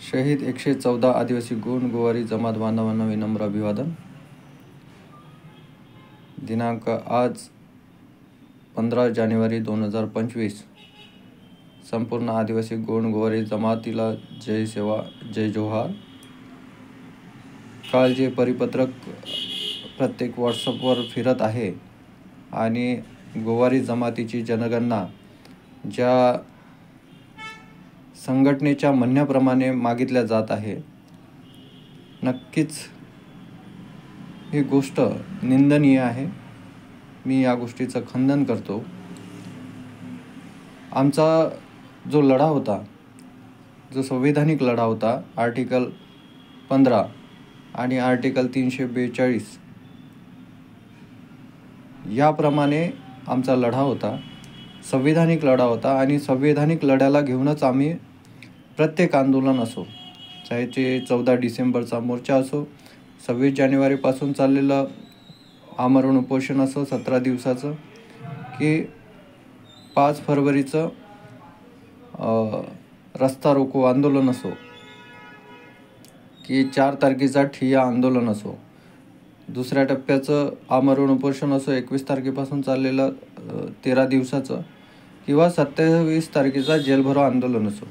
शहीद 114 आदिवासी गोंड गोवारी जमात बांधवांना विनम्र अभिवादन। दिनांक आज 15 जानेवारी 2025। संपूर्ण आदिवासी गोंड गोवारी जमातीला जय सेवा, जय जोहार। काल जे परिपत्रक प्रत्येक व्हॉट्सअपवर फिरत आहे आणि गोवारी जमातीची जनगणना ज्या संघटनेच्या म्हणण्याप्रमाणे मागितल्या जात आहे, नक्कीच ही गोष्ट निंदनीय आहे। मी या गोष्टीचं खंडन करतो। आमचा जो लढा होता, जो संवैधानिक लढा होता, आर्टिकल 15 आणि आर्टिकल 342 याप्रमाणे आमचा लढा होता, संवैधानिक लढा होता आणि संवैधानिक लढ्याला घेऊनच आम्ही प्रत्येक आंदोलन असो, चाहे ते 14 डिसेंबरचा मोर्चा असो, 26 जानेवारीपासून चाललेलं आमरण उपोषण असो 17 दिवसाचं, की 5 फरवरीचं रस्ता रोको आंदोलन असो, की 4 तारखेचा ठिय्या आंदोलन असो, दुसऱ्या टप्प्याचं आमरण उपोषण असो 21 तारखेपासून चाललेलं 13 दिवसाचं, किंवा 27 तारखेचा जेलभरो आंदोलन असो,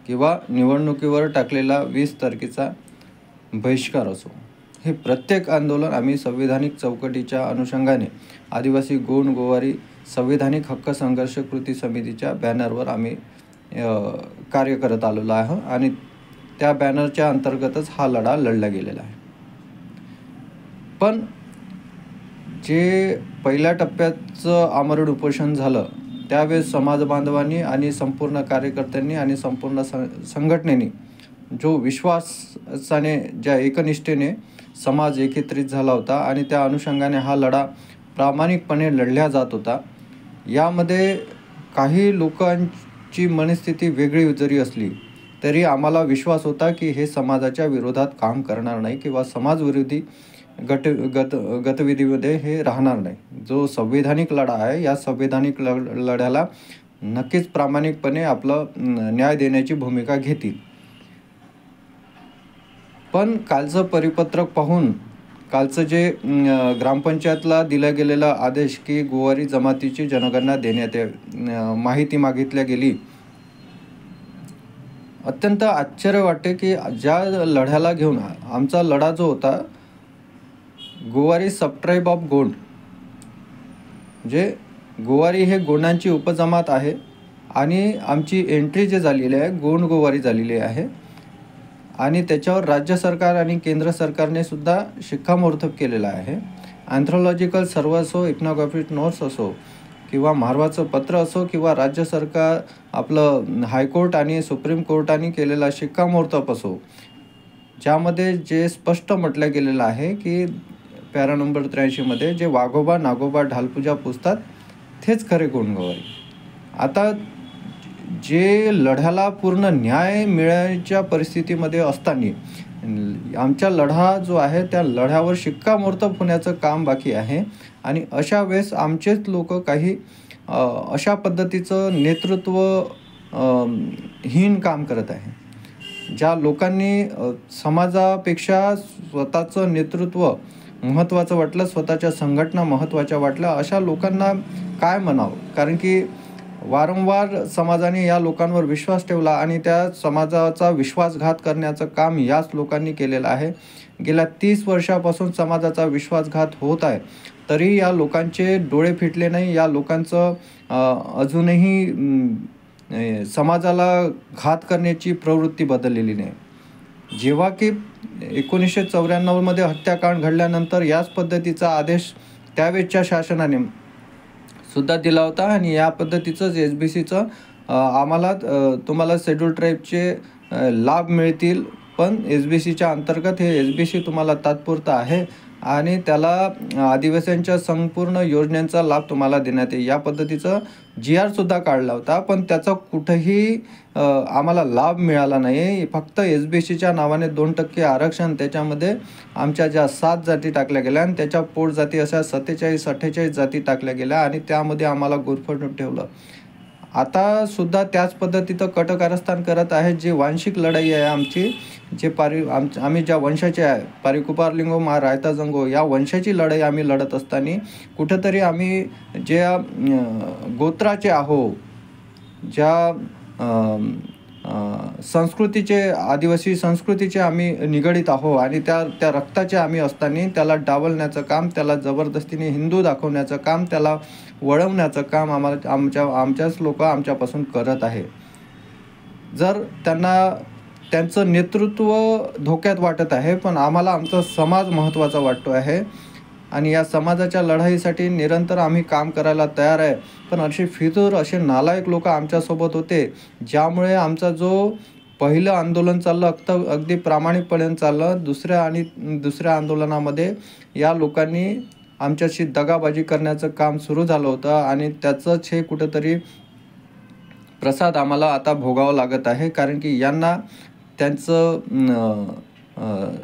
किंवा निवडणुकीवर टाकलेला 20 तारखेचा बहिष्कार असो, हे प्रत्येक आंदोलन आम्ही संवैधानिक चौकटीच्या अनुषंगाने आदिवासी गोंड गोवारी संवैधानिक हक्क संघर्ष कृती समितीच्या बॅनरवर आम्ही कार्य करत आलेलो आहे आणि त्या बॅनरच्या अंतर्गतच हा लढा लढला गेलेला आहे। पण जे पहिल्या टप्प्याचं आमरण उपोषण झालं त्यावेळेस समाज बांधवांनी आणि संपूर्ण कार्यकर्त्यांनी आणि संपूर्ण संघटनेने जो विश्वासाने, ज्या एकनिष्ठेने समाज एकत्रित झाला होता आणि त्या अनुषंगाने हा लढा प्रामाणिकपणे लढला जात होता, यामध्ये काही लोकांची मनस्थिती वेगळी जरी असली तरी आम्हाला विश्वास होता की हे समाजाच्या विरोधात काम करणार नाही किंवा समाजविरोधी गतिविधीमध्ये हे राहणार नाही। जो संवैधानिक लढा आहे, या संवैधानिक लढ्याला नक्कीच प्रामाणिकपणे आपलं न्याय देण्याची भूमिका घेतील। पण कालचं परिपत्रक पाहून, कालचं जे ग्रामपंचायतला दिला गेलेला आदेश की गोवारी जमातीची जनगणना देण्यात माहिती मागितल्या गेली, अत्यंत आश्चर्य वाटते की ज्या लढ्याला घेऊन आमचा लढा जो होता, गोवारी सबट्राईब ऑफ गोंड, जे गोवारी हे गोंडांची उपजमात आहे आणि आमची एंट्री जे झालेली आहे गोंड गोवारी झालेली आहे आणि त्याच्यावर राज्य सरकार आणि केंद्र सरकारने सुद्धा शिक्कामोर्तब केलेला आहे। अँथ्रोलॉजिकल सर्व असो, इथनॉग्राफिक नोट्स असो, किंवा महाराष्ट्राचं पत्र असो, किंवा राज्य सरकार आपलं हायकोर्ट आणि सुप्रीम कोर्टाने केलेला शिक्कामोर्तब असो, ज्यामध्ये जे स्पष्ट म्हटलं गेलेलं आहे की पॅरा नंबर 83 मध्ये, जे वाघोबा नागोबा ढालपूजा पुजतात तेच खरे गोंडगोवारी। आता जे लढ्याला पूर्ण न्याय मिळायच्या परिस्थितीमध्ये असताना आमचा लढा जो आहे त्या लढ्यावर शिक्कामोर्तब होण्याचं काम बाकी आहे आणि अशा वेळेस आमचेच लोक काही अशा पद्धतीचं नेतृत्व हीन काम करत आहे। ज्या लोकांनी समाजापेक्षा स्वतःचं नेतृत्व महत्त्वाचं वाटलं, स्वतःच्या संघटना महत्त्वाच्या वाटल्या, अशा लोकांना काय म्हणावं, कारण की वारंवार समाजाने या लोकांवर विश्वास ठेवला आणि त्या समाजाचा विश्वासघात करण्याचं काम याच लोकांनी केलेलं आहे। गेल्या 30 वर्षापासून समाजाचा विश्वासघात होत आहे, तरी या लोकांचे डोळे फिटले नाही, या लोकांचं अजूनही समाजाला घात करण्याची प्रवृत्ती बदललेली नाही। जेव्हा की 1994 मध्ये हत्याकांड घडल्यानंतर याच पद्धतीचा आदेश त्यावेळच्या शासनाने सुद्धा दिला होता आणि या पद्धतीचंच SBCचं आम्हाला तुम्हाला शेड्यूल ट्राईबचे लाभ मिळतील, पण SBCच्या अंतर्गत हे SBC तुम्हाला तात्पुरतं आहे आणि त्याला आदिवासींच्या संपूर्ण योजनांचा लाभ तुम्हाला देण्यात येईल, या पद्धतीचं GR सुद्धा काढला होता। पण त्याचा कुठेही आम्हाला लाभ मिळाला नाही। फक्त SBCच्या नावाने 2% आरक्षण, त्याच्यामध्ये आमच्या ज्या 7 जाती टाकल्या गेल्या आणि त्याच्या पोट जाती अशा 47-48 जाती टाकल्या गेल्या आणि त्यामध्ये आम्हाला गुरफटून ठेवलं। आता सुद्धा त्याच पद्धतीचं कटकारस्थान करत आहेत. जी वांशिक लढाई आहे आमची, जे आम्ही ज्या वंशाचे आहे, पारिकुपार लिंगो मा रायता जंगो, या वंशाची लढाई आम्ही लढत असताना कुठंतरी आम्ही ज्या गोत्राचे आहो, ज्या संस्कृतीचे, आदिवासी संस्कृतीचे आम्ही निगडीत आहो आणि त्या रक्ताचे आम्ही असताना त्याला डावलण्याचं काम, त्याला जबरदस्तीने हिंदू दाखवण्याचं काम, त्याला वळवण्याचं काम आमच्याच लोक आमच्यापासून करत आहे. जर त्यांचं नेतृत्व धोक्यात वाटत आहे, पण आम्हाला आमचा समाज महत्त्वाचा वाटतो आहे आणि या समाजाच्या लढाईसाठी निरंतर आम्ही काम करायला तयार आहे. पण असे फितूर, असे नालायक लोक आमच्यासोबत होते, ज्यामुळे आमचा जो पहिलं आंदोलन चाललं अगदी प्रामाणिकपणे चाललं, दुसऱ्या आंदोलनामध्ये या लोकांनी आमच्याशी दगाबाजी करण्याचं काम सुरू झालं होतं आणि त्याचंच हे कुठंतरी प्रसाद आम्हाला आता भोगावं लागत आहे. कारण की यांना त्यांचं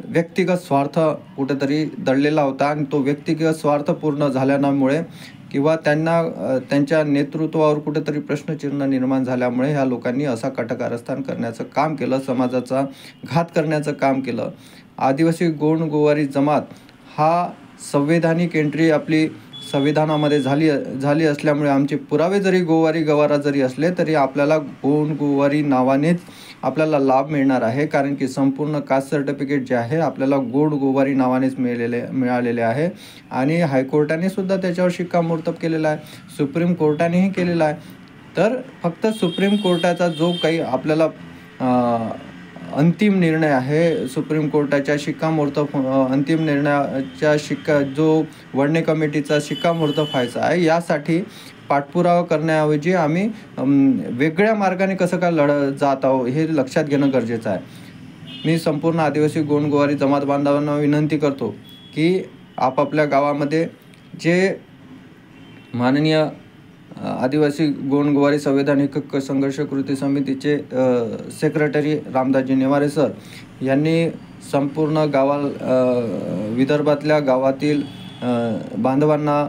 व्यक्तिगत स्वार्थ कुठंतरी दडलेला होता आणि तो व्यक्तिगत स्वार्थ पूर्ण झाल्यामुळे किंवा त्यांच्या नेतृत्वावर कुठंतरी प्रश्नचिन्ह निर्माण झाल्यामुळे ह्या लोकांनी असा कटकारस्थान करण्याचं काम केलं, समाजाचा घात करण्याचं काम केलं. आदिवासी गोंड गोवारी जमात हा संवैधानिक एंट्री आपली संविधानामध्ये झाली असल्यामुळे आमचे पुरावे जरी गोवारी गवारा जरी असले तरी आपल्याला गोंड गोवारी नावानेच आपल्याला लाभ मिळणार आहे. कारण की संपूर्ण कास्ट सर्टिफिकेट जे आहे आपल्याला गोंड गोवारी नावानेच मिळालेले आहे आणि हायकोर्टाने सुद्धा त्याच्यावर शिक्कामोर्तब केलेला आहे, सुप्रीम कोर्टानेही केलेला आहे. तर फक्त सुप्रीम कोर्टाचा जो काही आपल्याला अंतिम निर्णय आहे, सुप्रीम कोर्टाच्या शिक्कामोर्तब अंतिम निर्णयाच्या जो वडणे कमिटीचा शिक्कामोर्तब व्हायचा आहे, यासाठी पाठपुरावा करण्याऐवजी आम्ही वेगळ्या मार्गाने कसं काय जात आहोत हे लक्षात घेणं गरजेचं आहे. मी संपूर्ण आदिवासी गोंड गोवारी जमात बांधवांना विनंती करतो की आपापल्या गावामध्ये जे माननीय आदिवासी गोंड गोवारी संवैधानिक हक्क संघर्ष कृती समितीचे सेक्रेटरी रामदासजी नेवारे सर यांनी संपूर्ण विदर्भातल्या गावातील बांधवांना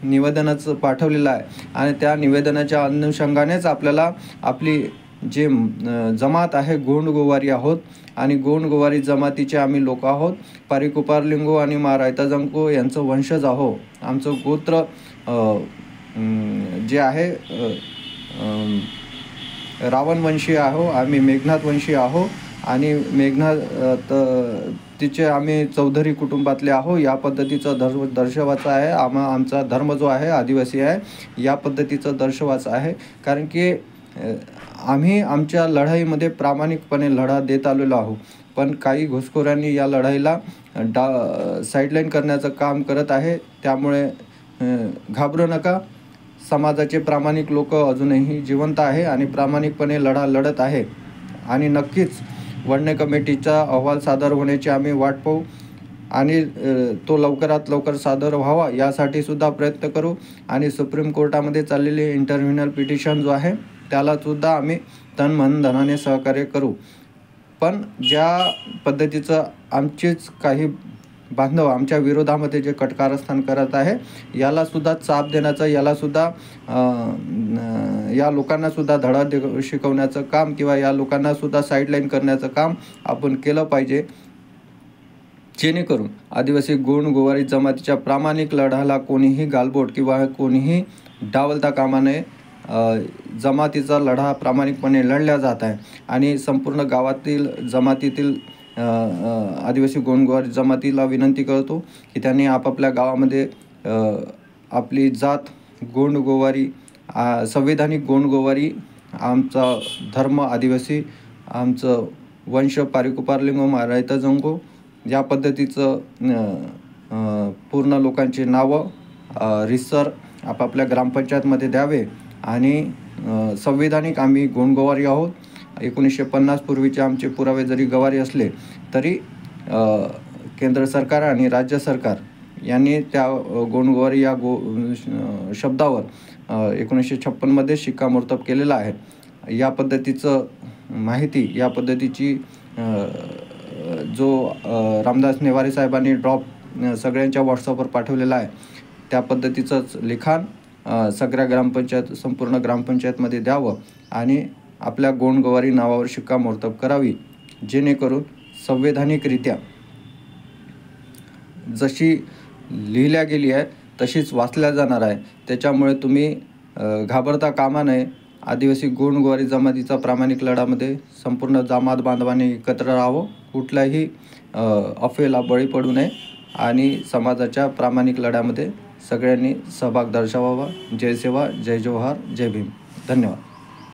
निवेदनाचं पाठवलेलं आहे आणि त्या निवेदनाच्या अनुषंगानेच आपल्याला आपली जे जमात आहे गोंड गोवारी आहोत आणि गोंड गोवारी जमातीचे आम्ही लोक आहोत. पारिकुपार लिंगो आणि मा रायता जंगो यांचं वंशज आहो. आमचं गोत्र जे आहे रावणवंशी आहो, आम्ही मेघनाथ वंशी आहो आणि तिचे आम्ही चौधरी कुटुंबातले आहो. या पद्धतीचं दर्शवाचं आहे. आमचा धर्म जो आहे आदिवासी आहे, या पद्धतीचं दर्शवाचं आहे. कारण की आम्ही आमच्या लढाईमध्ये प्रामाणिकपणे लढा देत आलेलो आहोत, पण काही घुसखोरांनी या लढाईला साईडलाईन करण्याचं काम करत आहे. त्यामुळे घाबरू नका. समाजाचे प्रामाणिक लोक अजूनही जिवंत आहे आणि प्रामाणिकपणे लढा लढत आहे आणि नक्कीच वडणे कमिटीचा अहवाल सादर होण्याची आम्ही वाट पाहू आणि तो लवकरात लवकर सादर व्हावा यासाठी सुद्धा प्रयत्न करू आणि सुप्रीम कोर्टामध्ये चाललेले इंटरव्ह्युनल पिटिशन जो आहे त्याला सुद्धा आम्ही तन मन धनाने सहकार्य करू. पण ज्या पद्धतीचं आमचेच काही बांधव आमच्या विरोधामध्ये जे कटकारस्थान करत आहे याला सुद्धा चाप देण्याचं, याला सुद्धा या लोकांना सुद्धा धडा शिकवण्याचं काम किंवा या लोकांना सुद्धा साईडलाईन करण्याचं काम आपण केलं पाहिजे, जेणेकरून आदिवासी गोंड गोवारी जमातीच्या प्रामाणिक लढ्याला कोणीही गालबोट किंवा कोणीही डावलता कामा नये. जमातीचा लढा प्रामाणिकपणे लढला जात आहे आणि संपूर्ण गावातील जमातीतील आदिवासी गोंड गोवारी जमातीला विनंती करतो की त्यांनी आपापल्या गावामध्ये आपली जात गोंड गोवारी, संवैधानिक गोंड गोवारी, आमचा धर्म आदिवासी, आमचं वंश पारिकुपार लिंगो मा रायता जंगो या पद्धतीचं पूर्ण लोकांची नावं रिसर आपापल्या ग्रामपंचायतमध्ये द्यावे आणि संवैधानिक आम्ही गोंड गोवारी आहोत. 1950 पूर्वीचे आमचे पुरावे जरी गवारी असले तरी केंद्र सरकार आणि राज्य सरकार यांनी त्या गोंड गोवारी या शब्दावर 1956मध्ये शिक्कामोर्तब केलेला आहे. या पद्धतीचं माहिती, या पद्धतीची जो रामदास नेवारे साहेबांनी ड्रॉप सगळ्यांच्या व्हॉट्सअपवर पाठवलेला आहे त्या पद्धतीचंच लिखाण सगळ्या ग्रामपंचायत संपूर्ण ग्रामपंचायतमध्ये द्यावं आणि आपल्या गोंडगोवारी नावावर शिक्कामोर्तब करावी, जेणेकरून संवैधानिकरित्या जशी लिहिल्या गेली आहे तशीच वाचल्या जाणार आहे. त्याच्यामुळे तुम्ही घाबरता कामा नये. आदिवासी गोंडगोवारी जमातीचा प्रामाणिक लढ्यामध्ये संपूर्ण जमात बांधवांनी एकत्र राहावं, कुठल्याही अफवेला बळी पडू नये आणि समाजाच्या प्रामाणिक लढ्यामध्ये सगळ्यांनी सहभाग दर्शवावा. जय सेवा, जय जोहार, जय भीम. धन्यवाद.